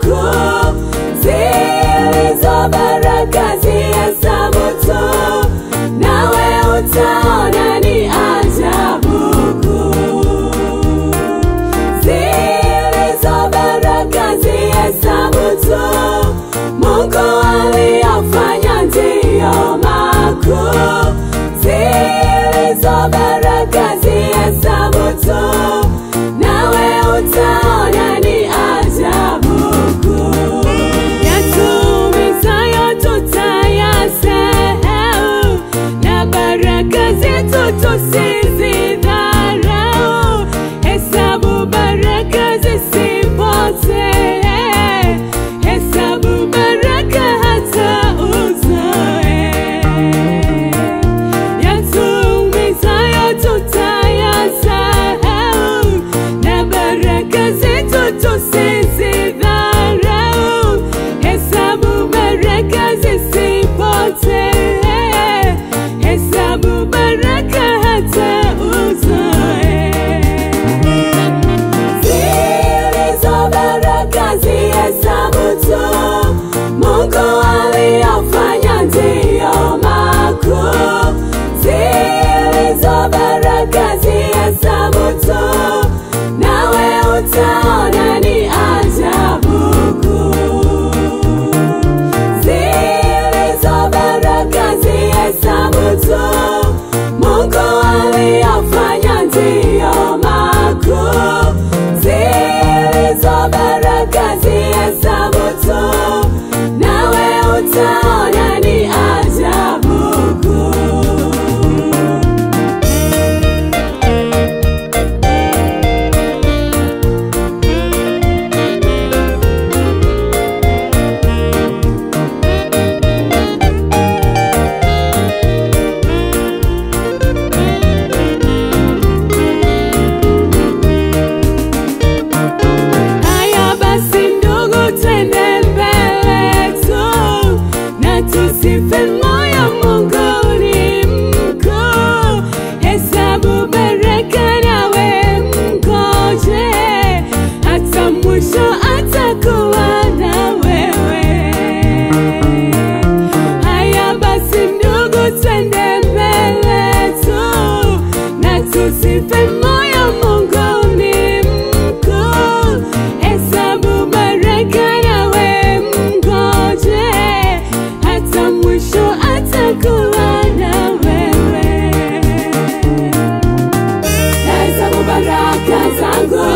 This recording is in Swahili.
makuu, zilizo baraka zihesabu tu, nawe utaona ni ajabu kuu. Zilizo baraka zihesabu tu, Mungu aliyofanya ndiyo makuu. Zilizo baraka zihesabu tu, nawe utaona ni ajabu kuu. Yatumizayo tutayasahau, na baraka zetu tusizidharau. Hesabu baraka zisipotee, hesabu baraka hata uzoe. Yatumizayo tutayasahau, na baraka zetu tusizidharau. Hesabu baraka zisipotee, hesabu baraka hata uzoe. Zilizo baraka zihesabu tu, Mungu aliyofanya ndiyo makuu. Zilizo baraka zihesabu tu, nawe utaona ni ajabu kuu. Zilizo baraka zihesabu tu, Mungu aliyofanya ndiyo makuu. Zilizo baraka zihesabu tu, nawe utaona ni ajabu kuu. Haya basi ndugu, twende mbele tu, na tusife moyo, Mungu ni mkuu. Hesabu baraka nawe mngoje, hata mwisho atakuwa na wewe. Haya basi ndugu, twende mbele tu, na tusife moyo, Mungu ni mkuu. Hesabu baraka nawe mngoje, hata mwisho atakuwa na wewe. Hesabu baraka zangu